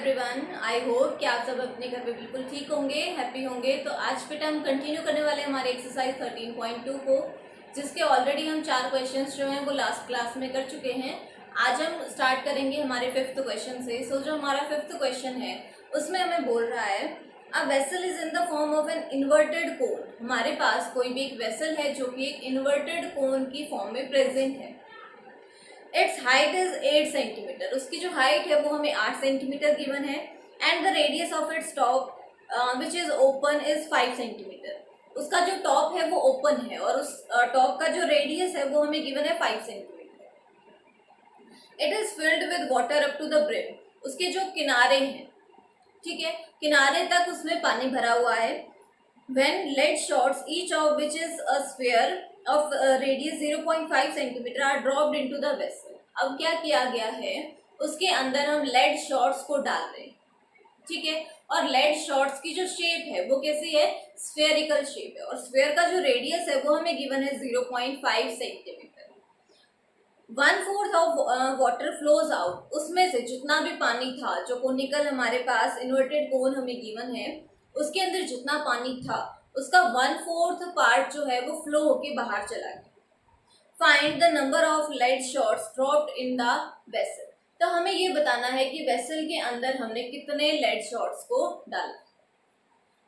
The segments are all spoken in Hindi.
एवरीवन, आई होप कि आप सब अपने घर पे बिल्कुल ठीक होंगे, हैप्पी होंगे। तो आज फिर हम कंटिन्यू करने वाले हैं हमारे एक्सरसाइज 13.2 को, जिसके ऑलरेडी हम 4 क्वेश्चंस जो हैं वो लास्ट क्लास में कर चुके हैं। आज हम स्टार्ट करेंगे हमारे 5th क्वेश्चन से। सो जो हमारा 5th क्वेश्चन है उसमें हमें बोल रहा है a vessel is in the form of an inverted कोन। हमारे पास कोई भी एक वेसल है जो कि एक इन्वर्टेड कोन की फॉर्म में प्रेजेंट है। Its height is 8 centimetre. उसकी जो हाइट है वो हमें 8 सेंटीमीटर गिवन है। And the radius of its top which is open is 5 centimetre. उसका जो टॉप है वो ओपन है और उस टॉप का जो रेडियस है वो हमें गिवन है 5 centimetre. It is filled with water up to the brim. उसके जो किनारे हैं, ठीक है, किनारे तक उसमें पानी भरा हुआ है। When lead shots, each of which is a sphere of radius 0.5 centimetre are dropped into the vessel। अब क्या किया गया है, उसके अंदर हम लेड शॉट्स को डाल रहे हैं, ठीक है। और लेड शॉट्स की जो शेप है वो कैसी है, स्फेरिकल शेप है। और स्फेयर का जो रेडियस है वो हमें गिवन है 0.5 centimetre. 1/4 of water flows out. उसमें से जितना भी पानी था, जो कोनिकल हमारे पास इन्वर्टेड कोन हमें गिवन है उसके अंदर जितना पानी था उसका 1/4 पार्ट जो है वो फ्लो होके बाहर चला गया। Find the number of lead shots dropped in the vessel. तो हमें ये बताना है कि वेसल के अंदर हमने कितने लेड शॉट्स को डाला।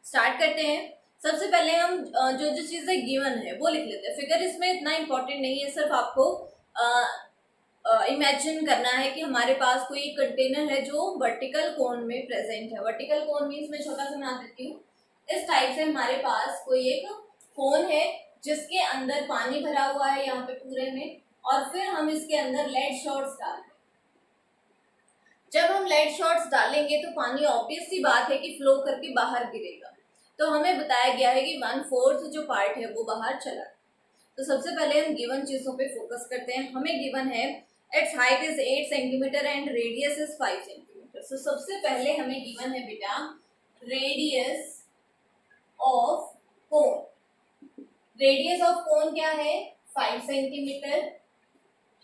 स्टार्ट करते हैं। सबसे पहले हम जो जो चीजें गिवन है वो लिख लेते हैं। फिगर इसमें इतना इंपॉर्टेंट नहीं है, सिर्फ आपको इमेजिन करना है कि हमारे पास कोई एक कंटेनर है जो वर्टिकल कोन में प्रेजेंट है। वर्टिकल कोन मीन्स मैं छोटा सा बना देती हूँ। इस टाइप से हमारे पास कोई एक कोन है जिसके अंदर पानी भरा हुआ है यहाँ पे पूरे में, और फिर हम इसके अंदर लेड शॉट्स डाल रहे हैं। जब हम लेड शॉट्स डालेंगे तो पानी ऑब्वियस सी बात है कि फ्लो करके बाहर गिरेगा। तो हमें बताया गया है कि 1/4 जो पार्ट है वो बाहर चला। तो सबसे पहले हम गिवन चीजों पे फोकस करते हैं। हमें गिवन है its height is 8 centimetre and radius is 5 centimetre. So सबसे पहले हमें गिवन है बेटा radius of cone. Radius of cone क्या है, 5 centimetre.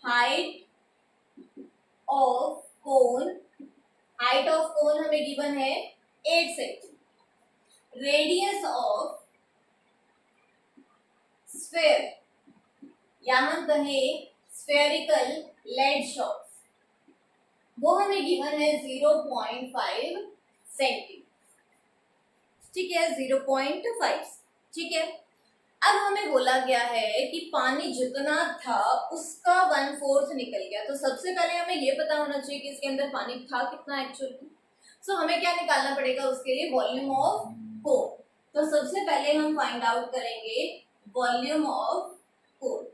Height of cone, height of cone हमें गिवन है 8 सेंटीमीटर। रेडियस ऑफ स्फेयर या हम कहें स्फेरिकल लेड शॉट्स, वो हमें गिवन है 0.5 सेंटीमीटर, ठीक है, 0.5, ठीक है। अब हमें बोला गया है कि पानी जितना था उसका 1/4 निकल गया। तो सबसे पहले हमें ये पता होना चाहिए कि इसके अंदर पानी था कितना एक्चुअली। सो हमें क्या निकालना पड़ेगा उसके लिए, वॉल्यूम ऑफ कोन। तो सबसे पहले हम फाइंड आउट करेंगे volume of cone.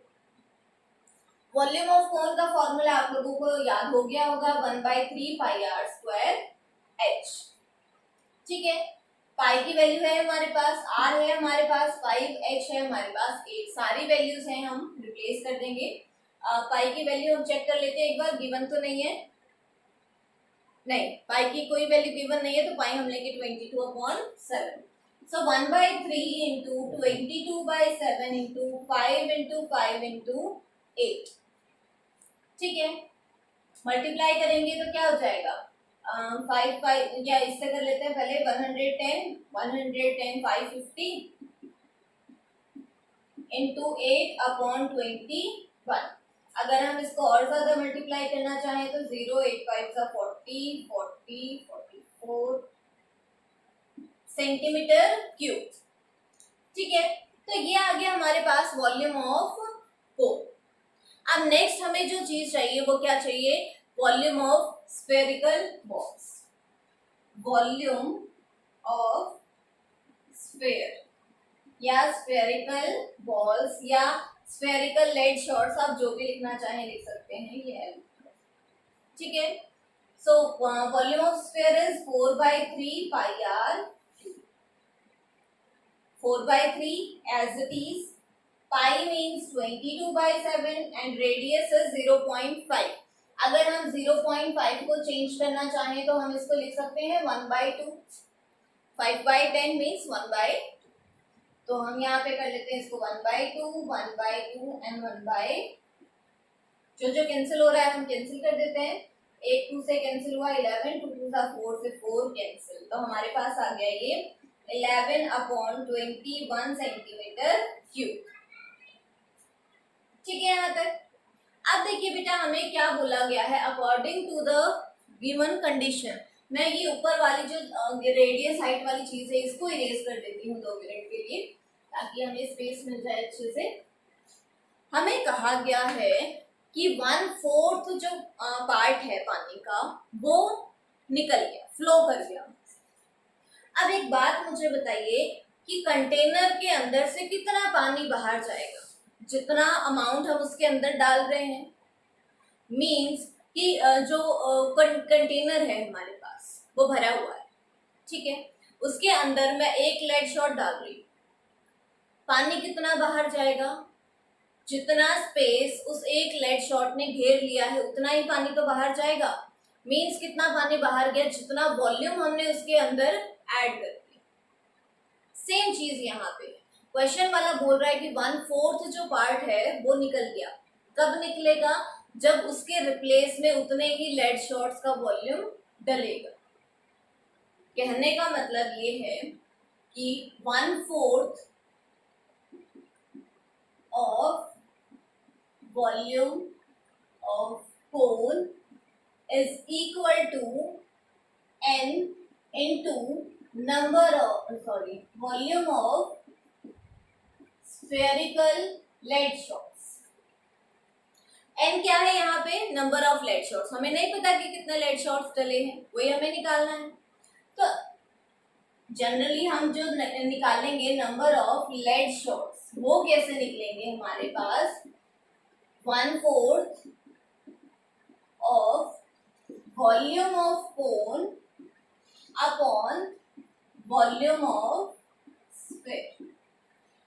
Volume of कोन का फॉर्मूला आप लोगों को याद हो गया होगा, 1/3 πr²h, ठीक है। पाई की वैल्यू है हमारे पास, r है हमारे पास 5, h है हमारे पास 8। सारी वैल्यूज हैं, हम रिप्लेस कर देंगे। पाई की वैल्यू हम चेक कर लेते हैं एक बार, गिवन तो नहीं है, नहीं पाई की कोई वैल्यू गिवन नहीं है, तो पाई हम लेंगे 22/7। सो 1/3 इंटू 22/7 इंटू 5 इंटू 5 इंटू 8, ठीक है। मल्टीप्लाई करेंगे तो क्या हो जाएगा, 5 या इससे कर लेते हैं पहले, 110 550 इंटू 8/21। अगर हम इसको और ज्यादा मल्टीप्लाई करना चाहें तो 0 8 5 44 सेंटीमीटर क्यूब, ठीक है। तो ये आ गया हमारे पास वॉल्यूम ऑफ कोन। अब नेक्स्ट हमें जो चीज चाहिए वो क्या चाहिए, volume of spherical balls. Volume of sphere या स्फेरिकल बॉल्स या स्फेरिकल लेड शॉट्स, आप जो भी लिखना चाहें लिख सकते हैं, ये है, ठीक है। सो volume of sphere is 4/3 πr, 4/3 as it is। Pi means 22/7 and radius is 0.5। अगर हम 0.5 को चेंज करना चाहें तो हम इसको लिख सकते हैं 1/2। 5/10 मीन्स 1/2। तो हम यहाँ पे कर लेते हैं इसको 1/2, 1/2 एंड 1/, जो कैंसिल हो रहा है हम कैंसिल कर देते हैं। एक 2 से कैंसिल हुआ 11, 2 2 सा 4 से 4 कैंसिल, तो हमारे पास आ गया ये 11/21 सेंटीमीटर क्यूब। ठीक है यहाँ तक। अब देखिए बेटा हमें क्या बोला गया है, according to the given condition. मैं ये ऊपर वाली जो रेडियस हाइट वाली चीज है इसको इरेज कर देती हूँ 2 मिनट के लिए, ताकि हमें स्पेस मिल जाए अच्छे से। हमें कहा गया है कि 1/4 जो पार्ट है पानी का वो निकल गया, फ्लो कर गया। अब एक बात मुझे बताइए कि कंटेनर के अंदर से कितना पानी बाहर जाएगा, जितना अमाउंट हम उसके अंदर डाल रहे हैं। मीन्स कि जो कंटेनर है हमारे पास वो भरा हुआ है, ठीक है, उसके अंदर मैं एक लेड शॉट डाल रही हूँ, पानी कितना बाहर जाएगा, जितना स्पेस उस एक लेड शॉट ने घेर लिया है उतना ही पानी तो बाहर जाएगा। मीन्स कितना पानी बाहर गया, जितना वॉल्यूम हमने उसके अंदर ऐड कर दिया। सेम चीज यहाँ पे क्वेश्चन वाला बोल रहा है कि 1/4 जो पार्ट है वो निकल गया। कब निकलेगा, जब उसके रिप्लेस में उतने ही लेड शॉट्स का वॉल्यूम डलेगा। कहने का मतलब ये है कि 1/4 of volume of cone is equal to n into number of volume of spherical lead shots। n क्या है यहाँ पे, नंबर ऑफ लेड शॉट्स। हमें नहीं पता कि कितने लेड शॉट्स डले हैं, वही हमें निकालना है। तो जनरली हम जो निकालेंगे नंबर ऑफ लेड शॉट्स, वो कैसे निकलेंगे, हमारे पास 1/4 of volume of cone upon volume of sphere.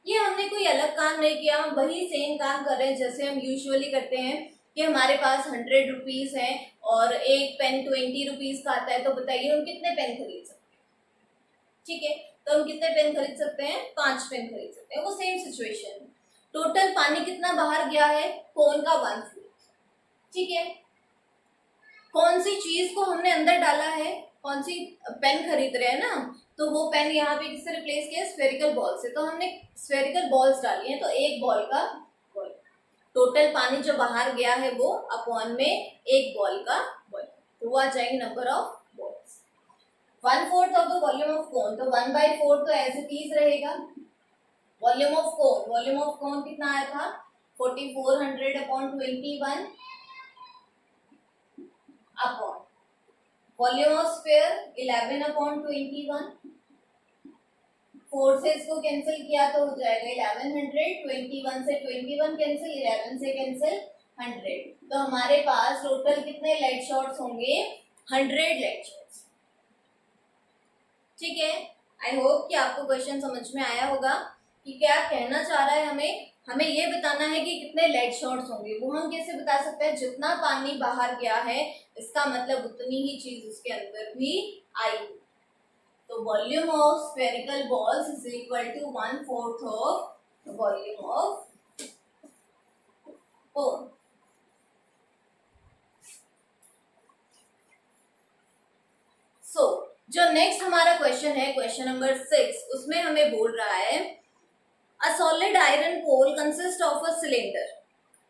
ये हमने कोई अलग काम नहीं किया, हम वही सेम काम कर रहे हैं जैसे हम यूजुअली करते हैं कि हमारे पास 100 रुपीज है और एक पेन 20 रुपीज का आता है, तो बताइए हम कितने पेन खरीद सकते हैं। ठीक है, तो हम कितने पेन खरीद सकते हैं, 5 पेन खरीद सकते हैं। वो सेम सिचुएशन है। टोटल पानी कितना बाहर गया है, कोन का 1/4। ठीक है, कौन सी चीज को हमने अंदर डाला है, कौन सी पेन खरीद रहे हैं ना, तो वो पेन यहाँ पे किससे रिप्लेस किया, स्फेरिकल बॉल से। तो हमने स्फेरिकल बॉल्स डाली हैं, तो एक बॉल का बॉल, टोटल पानी जो बाहर गया है वो अपॉन में एक बॉल का बॉल, तो वो आ जाएंगे number of balls. 1/4 of the volume of कोन, तो 1/4 तो एज इट इज रहेगा। Volume of cone, volume of कोन कितना आया था, 4400/21 अपॉन वॉल्यूम ऑफ स्फीयर 11/21। 4 से इसको कैंसिल किया तो हो जाएगा 1100, 21 से 21 कैंसिल, 11 से कैंसिल 100। तो हमारे पास टोटल कितने लेड शॉट्स होंगे, 100 लेड शॉट्स। ठीक है, आई होप कि आपको क्वेश्चन समझ में आया होगा कि क्या कहना चाह रहा है। हमें ये बताना है कि कितने लेड शॉट्स होंगे। वो हम कैसे बता सकते हैं, जितना पानी बाहर गया है इसका मतलब उतनी ही चीज उसके अंदर भी आई। तो volume of spherical balls is equal to 1/4 of volume of cone. So जो नेक्स्ट हमारा क्वेश्चन है, क्वेश्चन नंबर 6, उसमें हमें बोल रहा है a solid iron pole consist of a cylinder.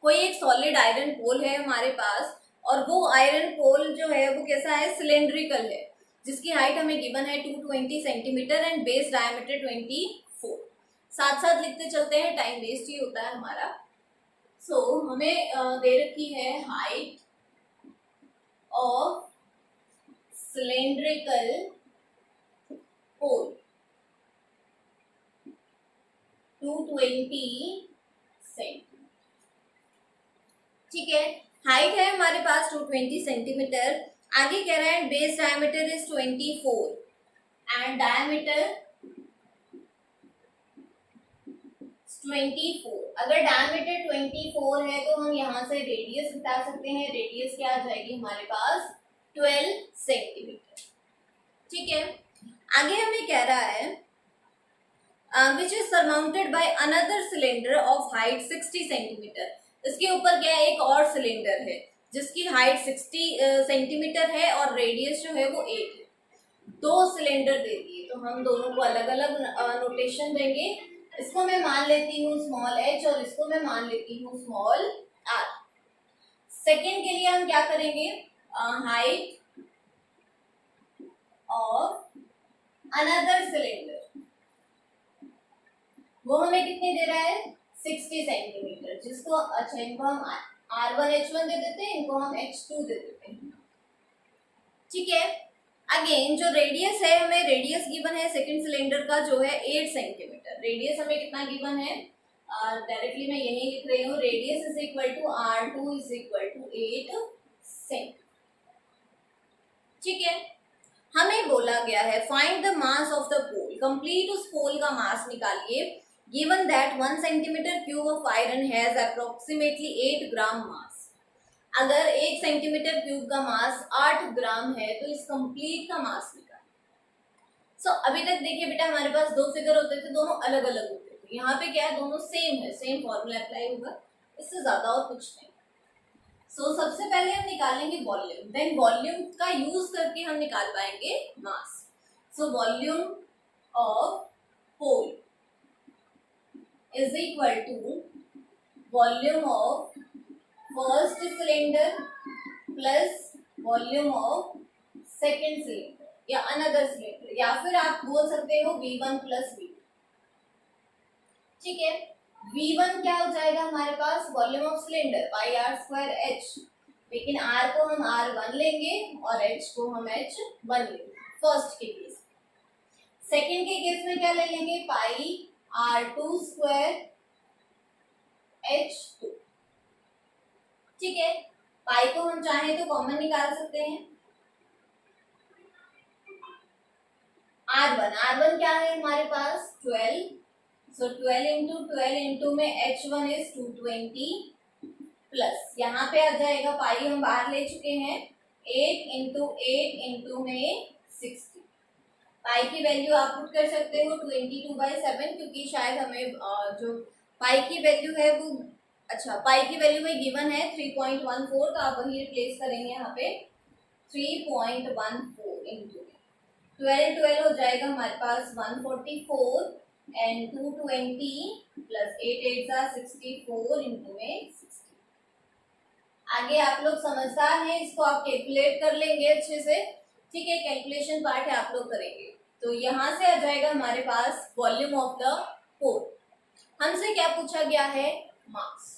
कोई एक सॉलिड आयरन पोल है हमारे पास, और वो आयरन पोल जो है वो कैसा है, सिलेंड्रिकल है, जिसकी हाइट हमें गिवन है 220 सेंटीमीटर एंड बेस डायमीटर 24। साथ साथ लिखते चलते हैं, टाइम वेस्ट ही होता है हमारा। सो हमें दे रखी है height of cylindrical pole 220 centimetre. ठीक है, हाइट है हमारे पास 220 सेंटीमीटर। आगे कह रहा है base diameter is 24 and diameter 24। अगर डायमीटर 24 है तो हम यहाँ से रेडियस बता सकते हैं। रेडियस क्या आ जाएगी हमारे पास, 12 सेंटीमीटर। ठीक है, आगे हमें कह रहा है which is surmounted by another cylinder of height 60 centimetre. इसके ऊपर क्या है, एक और सिलेंडर है जिसकी हाइट 60 सेंटीमीटर है और रेडियस जो है वो 8 है। दो सिलेंडर दे दिए, तो हम दोनों को अलग अलग नोटेशन देंगे। इसको मैं मान लेती हूँ स्मॉल h और इसको मैं मान लेती हूँ स्मॉल r। सेकेंड के लिए हम क्या करेंगे, हाइट ऑफ अनदर सिलेंडर, वो हमें कितने दे रहा है 60 सेंटीमीटर, जिसको अच्छा इनको हम R1H1 दे देते हैं, इनको हम H2 दे देते हैं। ठीक है, अगेन जो रेडियस है, हमें रेडियस गिवन है सेकंड सिलेंडर का जो है 8 सेंटीमीटर। रेडियस हमें कितना गिवन है, डायरेक्टली मैं यही लिख रही हूँ, radius is equal to R2 is equal to 8 centimetre. ठीक है, हमें बोला गया है find the mass of the pole, complete उस पोल का मास निकालिए। Given that 1 centimetre cube of iron has approximately 8 gram mass. अगर 1 सेंटीमीटर क्यूब का मास 8 ग्राम है तो इस कंप्लीट का मास निकालिए। सो अभी तक देखिए बेटा, हमारे पास दो फिगर होते थे, दोनों अलग अलग होते थे। यहाँ पे क्या है, दोनों सेम है, सेम फॉर्मूला अप्लाई होगा, इससे ज्यादा और कुछ नहीं। सो सबसे पहले हम निकालेंगे वॉल्यूम, देन वॉल्यूम का यूज करके हम निकाल पाएंगे mass. So volume of whole is equal to volume of first cylinder plus volume of second cylinder या अनदर सिलेंडर, या फिर आप बोल सकते हो V1 प्लस V2। ठीक है, V1 क्या हो जाएगा हमारे पास, volume of cylinder pi are square H, लेकिन R को हम R1 लेंगे और H को हम H1 लेंगे फर्स्ट के केस। सेकेंड के केस में क्या ले लेंगे, पाई R2 स्क्वायर H2। ठीक है, पाई को हम चाहें तो कॉमन निकाल सकते हैं। R1 क्या है हमारे पास 12, सो 12 इंटू में H1 इज 220 प्लस यहाँ पे आ जाएगा, पाई हम बाहर ले चुके हैं, 8 इंटू में 60। पाई की वैल्यू आप पुट कर सकते हो 22/7, क्योंकि शायद हमें जो पाई की वैल्यू है वो, अच्छा पाई की वैल्यू में गिवन है 3.14, तो आप वही रिप्लेस करेंगे यहाँ पे 3.14 इंटू 12 हो जाएगा हमारे पास 144 एंड 220 प्लस 8 8 64 इंटू में 60। आगे आप लोग समझदार हैं, इसको आप कैलकुलेट कर लेंगे अच्छे से। ठीक है, कैलकुलेशन पार्ट है आप लोग करेंगे, तो यहाँ से आ जाएगा हमारे पास वॉल्यूम ऑफ द पोल। हमसे क्या पूछा गया है, mass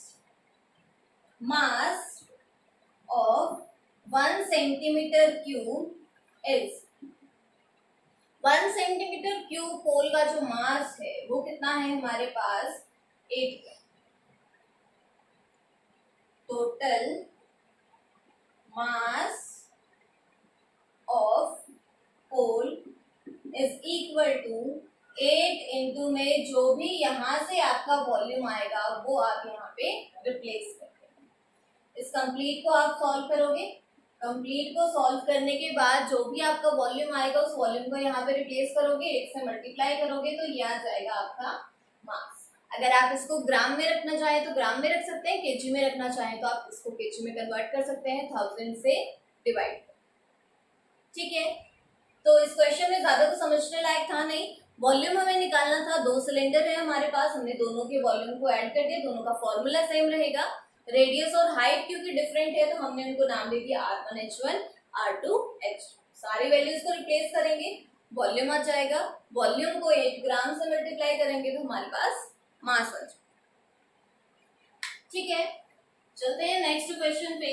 of 1 centimetre cube is, 1 centimetre cube pole का जो मास है वो कितना है हमारे पास 8 है। Total mass of pole is equal to 8 into में जो भी यहाँ से आपका वॉल्यूम आएगा वो आप यहाँ पे रिप्लेस करते हैं। इस कंप्लीट को आप सॉल्व करोगे, कंप्लीट को सॉल्व करने के बाद जो भी आपका वॉल्यूम आएगा उस वॉल्यूम को यहाँ पे रिप्लेस करोगे, 1 से मल्टीप्लाई करोगे तो ये आ जाएगा आपका मास। अगर आप इसको ग्राम में रखना चाहें तो ग्राम में रख सकते हैं, केजी में रखना चाहें तो आप इसको केजी में कन्वर्ट कर सकते हैं, 1000 से डिवाइड। ठीक है, तो इस क्वेश्चन में ज्यादा तो समझने लायक था नहीं। वॉल्यूम हमें निकालना था, 2 सिलेंडर है हमारे पास, हमने दोनों के वॉल्यूम को ऐड कर दिया, दोनों का फॉर्मूला सेम रहेगा। रेडियस और हाइट क्योंकि डिफरेंट है तो हमने उनको नाम दे दिया R1H1 R2H2। सारी वैल्यूज को रिप्लेस करेंगे, वॉल्यूम आ जाएगा, वॉल्यूम को 8 ग्राम से मल्टीप्लाई करेंगे तो हमारे पास मास आ जाएगा। ठीक है, चलते हैं नेक्स्ट क्वेश्चन पे।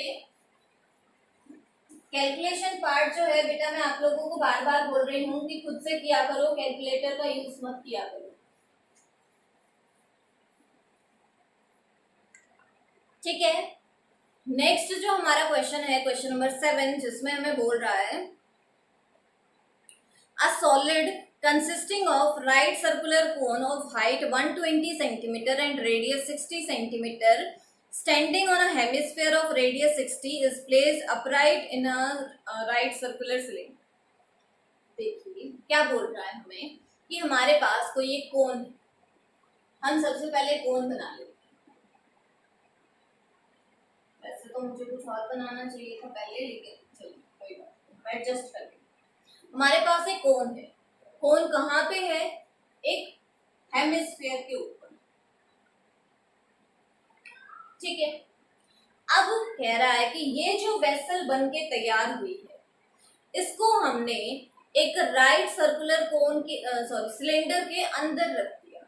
कैलकुलेशन पार्ट जो है बेटा, मैं आप लोगों को बार बार बोल रही हूँ कि खुद से किया करो, कैलकुलेटर का यूज मत किया करो। ठीक है, नेक्स्ट जो हमारा क्वेश्चन है, क्वेश्चन नंबर 7, जिसमें हमें बोल रहा है a solid consisting of right circular cone of height 120 centimeter and radius 60 centimeter standing on a hemisphere of radius 60 is placed upright in a right circular cylinder। देखिए क्या बोल रहा है हमें कि हमारे पास कोई एक कोन है, हम सबसे पहले कोन बना लेते हैं। वैसे तो मुझे कुछ और बनाना चाहिए था पहले, लेकिन चलो कोई बात नहीं, मैं एडजस्ट कर लूँ। हमारे पास एक कोन है, कोन कहाँ पे है? एक हेमिस्फीयर के ऊपर, ठीक है। अब कह रहा है कि ये जो वेसल बन के तैयार हुई है, इसको हमने एक राइट सर्कुलर कोन के सिलेंडर के अंदर रख दिया।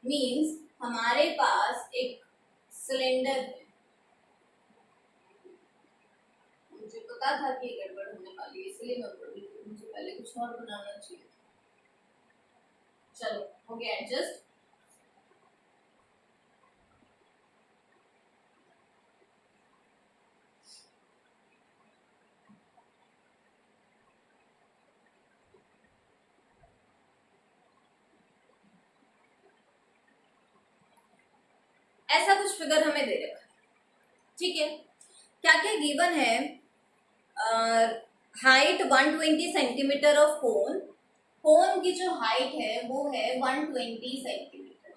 मींस हमारे पास एक सिलेंडर है, मुझे पता था कि गड़बड़ होने वाली है, इसलिए मैं बोल रही थी मुझे पहले कुछ और बनाना चाहिए। चलो हो गया एडजस्ट। ऐसा कुछ फिगर हमें दे रखा है, ठीक है। क्या क्या गिवन है? हाइट 120 सेंटीमीटर ऑफ कोन, कोन की जो हाइट है वो है 120 सेंटीमीटर।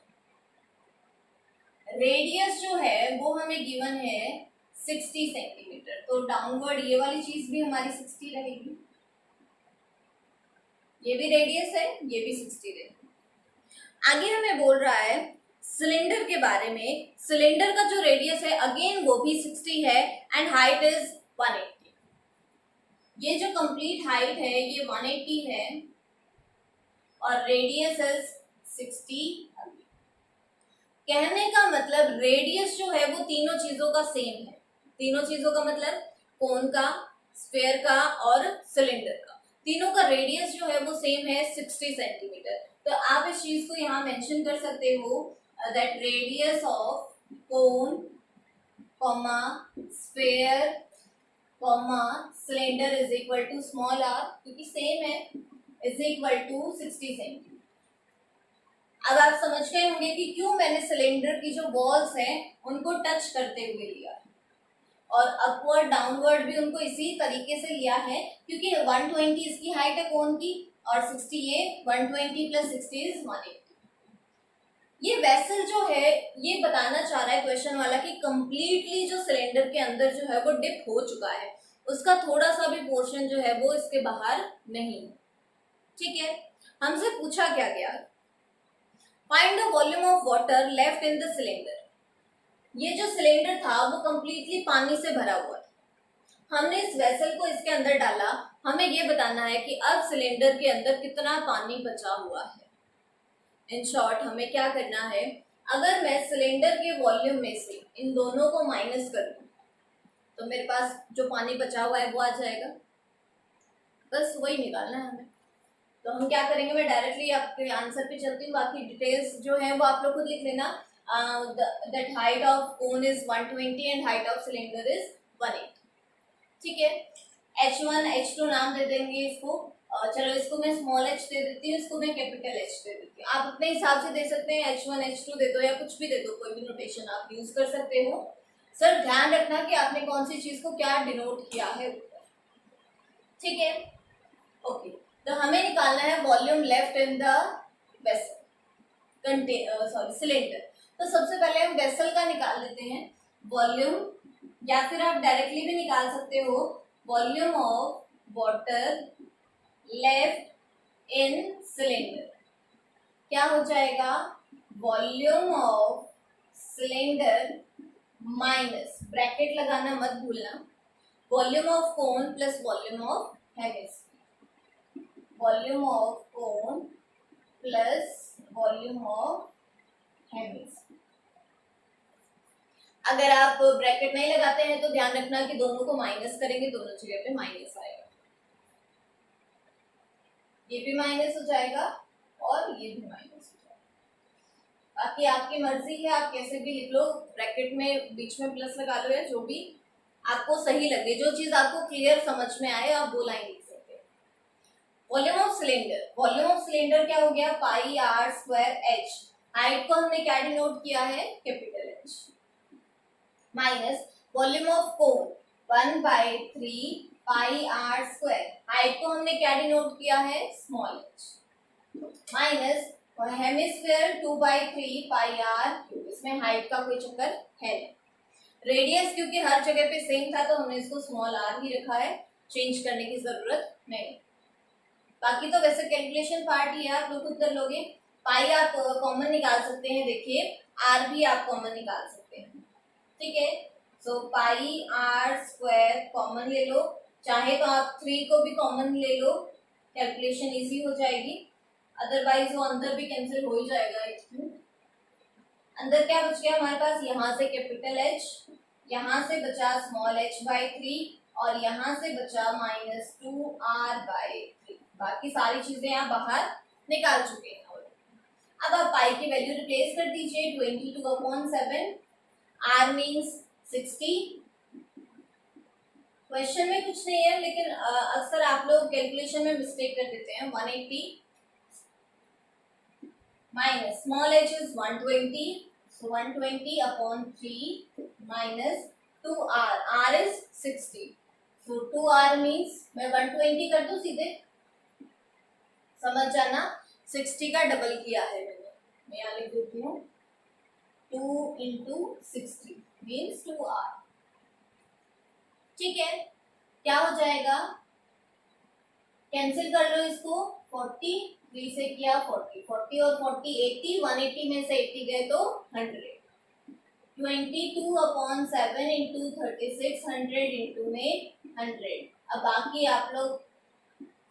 रेडियस जो है वो हमें गिवन है 60 सेंटीमीटर, तो डाउनवर्ड ये वाली चीज भी हमारी 60 रहेगी, ये भी रेडियस है, ये भी 60 रहेगी। आगे हमें बोल रहा है सिलेंडर के बारे में, सिलेंडर का जो रेडियस है अगेन वो भी 60 है एंड हाइट इज 180। ये जो कंप्लीट हाइट है ये 180 है और रेडियस इज 60। कहने का मतलब रेडियस जो है वो तीनों चीजों का सेम है, तीनों चीजों का मतलब कोन का, स्फीयर का और सिलेंडर का, तीनों का रेडियस जो है वो सेम है 60 सेंटीमीटर। तो आप इस चीज को यहाँ मेंशन कर सकते हो that radius of cone comma sphere comma cylinder is equal to small R, क्योंकि सेम है, इज इक्वल टू 60 सेंटीमीटर। अब आप समझ गए होंगे कि क्यों मैंने सिलेंडर की जो वॉल्स हैं उनको टच करते हुए लिया है और अपवर्ड डाउनवर्ड भी उनको इसी तरीके से लिया है, क्योंकि 120 इसकी हाइट है कोन की और 60 ये 120 प्लस 60 इज 180। ये वेसल जो है ये बताना चाह रहा है क्वेश्चन वाला कि कंप्लीटली जो सिलेंडर के अंदर जो है वो डिप हो चुका है, उसका थोड़ा सा भी पोर्शन जो है वो इसके बाहर नहीं है, ठीक है। हमसे पूछा क्या गया, find the volume of water left in the cylinder. ये जो सिलेंडर था वो कंप्लीटली पानी से भरा हुआ था, हमने इस वेसल को इसके अंदर डाला, हमें ये बताना है कि अब सिलेंडर के अंदर कितना पानी बचा हुआ है। इन शॉर्ट हमें क्या करना है, अगर मैं सिलेंडर के वॉल्यूम में से इन दोनों को माइनस कर दूं तो मेरे पास जो पानी बचा हुआ है वो आ जाएगा, बस वही निकालना है हमें। तो हम क्या करेंगे, मैं डायरेक्टली आपके आंसर पे चलती हूँ, बाकी डिटेल्स जो है वो आप लोग खुद लिख लेना। That height of cone is 120 and height of cylinder is 180, ठीक है। H1 H2 नाम दे देंगे इसको, चलो इसको मैं स्मॉल h दे देती हूँ, इसको मैं कैपिटल H दे देती हूँ, आप अपने हिसाब से दे सकते हैं, H1 H2 दे दो या कुछ भी दे दो, कोई भी नोटेशन आप यूज कर सकते हो। सर ध्यान रखना कि आपने कौन सी चीज को क्या डिनोट किया है ऊपर, ठीक है। ओके, तो हमें निकालना है volume left in the vessel cylinder. तो सबसे पहले हम वेसल का निकाल लेते हैं वॉल्यूम, या फिर आप डायरेक्टली भी निकाल सकते हो, volume of water left in cylinder क्या हो जाएगा, volume of cylinder minus, bracket लगाना मत भूलना, volume of cone plus volume of hemisphere, volume of cone plus volume of hemisphere. अगर आप ब्रैकेट नहीं लगाते हैं तो ध्यान रखना कि दोनों को माइनस करेंगे, दोनों जगह पे माइनस आएगा, ये भी माइनस हो जाएगा और ये भी माइनस हो जाएगा। बाकी आपकी मर्जी है, आप कैसे भी लिख लो, ब्रैकेट में बीच में प्लस लगा लो या जो भी आपको सही लगे, जो चीज आपको क्लियर समझ में आए आप वो लाइन लिख सकते हैं। Volume of cylinder, volume of cylinder क्या हो गया, pi are square H, height को हमने क्या डिनोट किया है, capital H, minus volume of cone 1/3 pi are square, height को हमने क्या डिनोट किया है, small H, minus hemisphere 2/3 pi are cube, इसमें हाइट का कोई चक्कर है नहीं। रेडियस क्योंकि हर जगह पे सेम था तो हमने इसको स्मॉल आर ही रखा है, चेंज करने की जरूरत नहीं। बाकी तो वैसे कैलकुलेशन पार्ट ही है, आप लोग खुद कर लोगे। पाई आप कॉमन निकाल सकते हैं, देखिए आर भी आप कॉमन निकाल सकते हैं, ठीक है। सो पाई आर स्क्वायर कॉमन ले लो, चाहे तो आप 3 को भी कॉमन ले लो, कैलकुलेशन इजी हो जाएगी, अदरवाइज वो अंदर भी कैंसिल हो ही जाएगा। अंदर क्या बच गया हमारे पास, यहाँ से कैपिटल एच, यहाँ से बचा स्मॉल एच बाई 3 और यहाँ से बचा -2r/3। बाकी सारी चीजें आप बाहर निकाल चुके हैं। अब आप पाई की वैल्यू रिप्लेस कर दीजिए, 22/7, r मीन्स 60। क्वेश्चन में कुछ नहीं है, लेकिन अक्सर आप लोग कैलकुलेशन में मिस्टेक कर देते हैं। 180 minus small H is 120, so 120/3 minus 2r, r is 60, so 2r means मैं 120 कर दूं सीधे, समझ जाना 60 का डबल किया है मैंने, मैं यहाँ लिख देती हूँ 2 into 60 means 2r, ठीक है। क्या हो जाएगा, कैंसिल कर लो इसको, 40 3 से किया 40, 40 और 40 80, 180 में से 80 गए तो 100, 22/7 इंटू 36, 100 इंटू में 100। अब बाकी आप लोग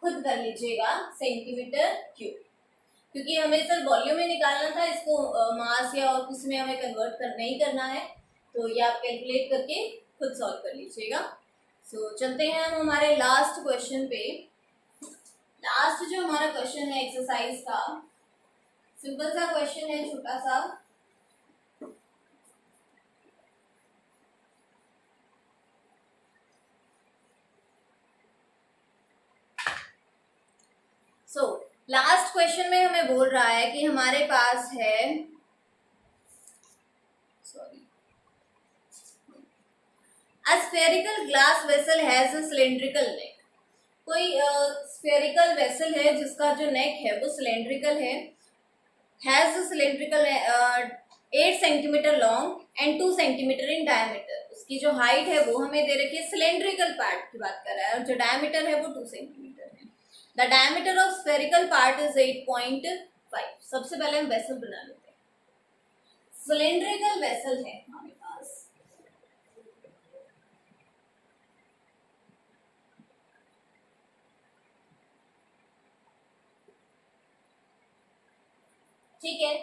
खुद कर लीजिएगा सेंटीमीटर क्यूब, क्योंकि हमें सिर्फ वॉल्यूम में निकालना था, इसको मास या और किसी में हमें कन्वर्ट नहीं करना है, तो ये आप कैलकुलेट करके खुद सॉल्व कर लीजिएगा। सो चलते हैं हम हमारे लास्ट क्वेश्चन पे। लास्ट जो हमारा क्वेश्चन है एक्सरसाइज का, सिंपल सा क्वेश्चन है, छोटा सा। सो लास्ट क्वेश्चन में हमें बोल रहा है कि हमारे पास है, A spherical glass vessel has a cylindrical neck। कोई स्फेरिकल वेसल है जिसका जो नेक है वो सिलेंड्रिकल है, has a cylindrical 8 centimetre long and 2 centimetre in diameter. उसकी जो हाइट है वो हमें दे रखी है, सिलेंड्रिकल पार्ट की बात कर रहा है, और जो डायमीटर है वो 2 सेंटीमीटर है। The diameter of spherical part is 8.5। सबसे पहले हम वेसल बना लेते हैं। सिलेंड्रिकल वेसल है हमारे पास, ठीक है।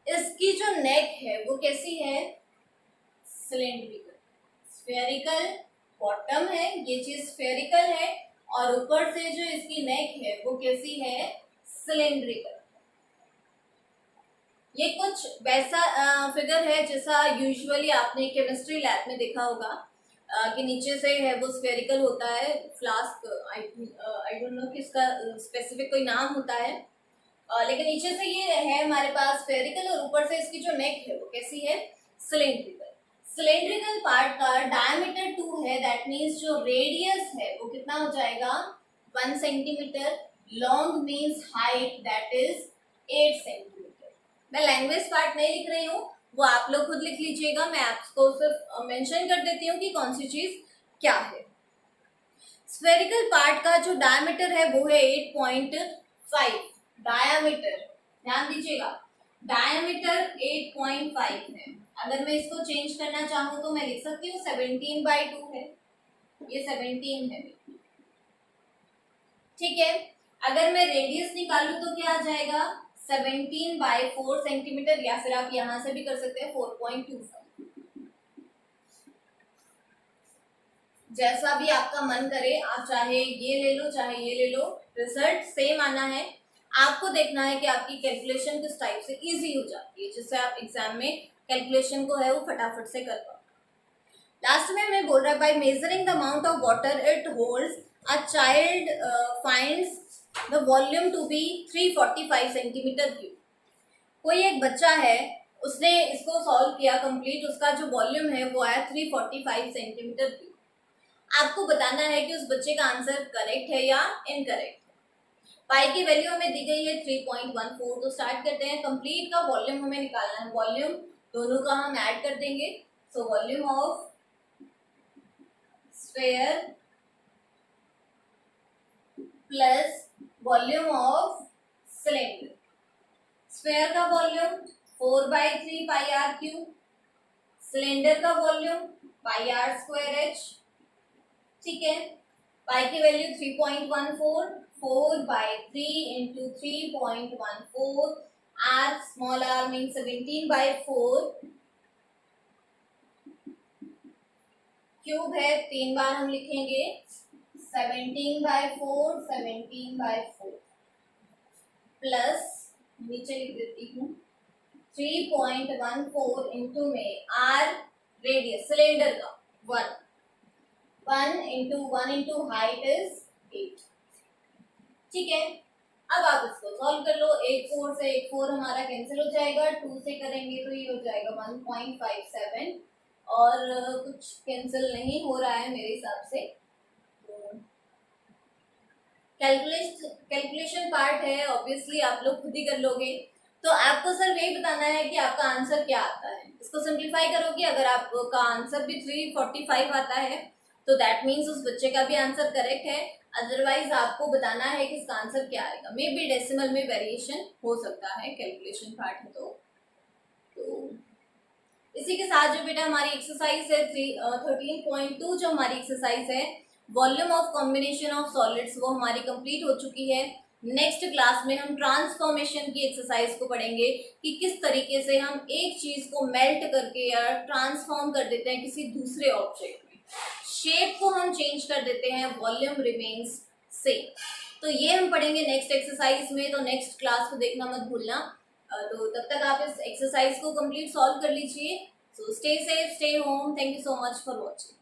इसकी जो नेक है वो कैसी है, सिलेंड्रिकल, स्फेरिकल बॉटम है, ये चीज स्फेरिकल है, और ऊपर से जो इसकी नेक है वो कैसी है, सिलेंड्रिकल। ये कुछ वैसा फिगर है जैसा यूजुअली आपने केमिस्ट्री लैब में देखा होगा, कि नीचे से है वो स्फेरिकल होता है, फ्लास्क, आई डोंट नो कि इसका स्पेसिफिक कोई नाम होता है, लेकिन नीचे से ये है हमारे पास स्फेरिकल, और ऊपर से इसकी जो नेक है वो कैसी है, सिलेंड्रिकल। सिलेंड्रिकल पार्ट का डायमीटर 2 है, दैट मीन्स जो रेडियस है वो कितना हो जाएगा, 1 centimetre, long means height that is 8 centimetre. मैं लैंग्वेज पार्ट नहीं लिख रही हूँ, वो आप लोग खुद लिख लीजिएगा, मैं आपको सिर्फ मेंशन कर देती हूँ कि कौन सी चीज क्या है। स्फेरिकल पार्ट का जो डायमीटर है वो है 8.5, डायमीटर ध्यान दीजिएगा, डायमीटर 8.5 है। अगर मैं इसको चेंज करना चाहूँ तो मैं लिख सकती हूँ 17/2 है, ये 17 है, ठीक है। अगर मैं रेडियस निकालूं तो क्या आ जाएगा, 17/4 सेंटीमीटर, या फिर आप यहां से भी कर सकते हैं 4.25, जैसा भी आपका मन करे, आप चाहे ये ले लो चाहे ये ले लो, रिजल्ट सेम आना है। आपको देखना है कि आपकी कैलकुलेशन किस टाइप से इजी हो जाती है, जिससे आप एग्जाम में कैलकुलेशन को है वो फटाफट से कर पाओ। लास्ट में हमें बोल रहा है, by measuring the amount of water it holds a child finds the volume to be 345 centimetre cube. कोई एक बच्चा है, उसने इसको सॉल्व किया कंप्लीट, उसका जो वॉल्यूम है वो आया 345 सेंटीमीटर क्यूब। आपको बताना है कि उस बच्चे का आंसर करेक्ट है या इनकरेक्ट। पाई की वैल्यू हमें दी गई है 3.14, तो स्टार्ट करते हैं। कंप्लीट का वॉल्यूम हमें निकालना है, वॉल्यूम दोनों का हम ऐड कर देंगे। So volume of sphere plus volume of cylinder. Sphere का volume 4/3 pi are cube, cylinder का volume pi are square H. ठीक है, पाई की value 3.14, 4/3 into 3.14, r small r mean 17/4 cube है, 3 बार हम लिखेंगे 17/4, 17/4 प्लस नीचे लिख देती हूँ 3.14 इंटू में आर रेडियस सिलेंडर का 1 इंटू 1 इंटू हाइट इज 8। ठीक है, अब आप इसको सॉल्व कर लो। 8 4 से 8 4 हमारा कैंसिल हो जाएगा, 2 से करेंगे तो ये हो जाएगा 1.57 और कुछ कैंसिल नहीं हो रहा है मेरे हिसाब से। कैलकुलेशन पार्ट है, ऑब्वियसली आप लोग खुद ही कर लोगे। तो आपको सिर्फ यही बताना है कि आपका आंसर क्या आता है। इसको सिंप्लीफाई करोगे, अगर आपका आंसर भी 345 आता है तो दैट मीन्स उस बच्चे का भी आंसर करेक्ट है। अदरवाइज आपको बताना है कि इसका आंसर क्या आएगा। मे बी डेसिमल में वेरिएशन हो सकता है, कैलकुलेशन पार्ट है तो इसी के साथ जो बेटा हमारी एक्सरसाइज है 13.2 जो हमारी एक्सरसाइज है volume of combination of solids वो हमारी कंप्लीट हो चुकी है। नेक्स्ट क्लास में हम ट्रांसफॉर्मेशन की एक्सरसाइज को पढ़ेंगे कि किस तरीके से हम एक चीज को मेल्ट करके या ट्रांसफॉर्म कर देते हैं किसी दूसरे ऑब्जेक्ट में। शेप को हम चेंज कर देते हैं, वॉल्यूम रिमेन्स सेम। तो ये हम पढ़ेंगे नेक्स्ट एक्सरसाइज में, तो नेक्स्ट क्लास को देखना मत भूलना। तो तब तक आप इस एक्सरसाइज को कंप्लीट सॉल्व कर लीजिए। So stay safe, stay home. Thank you so much for watching.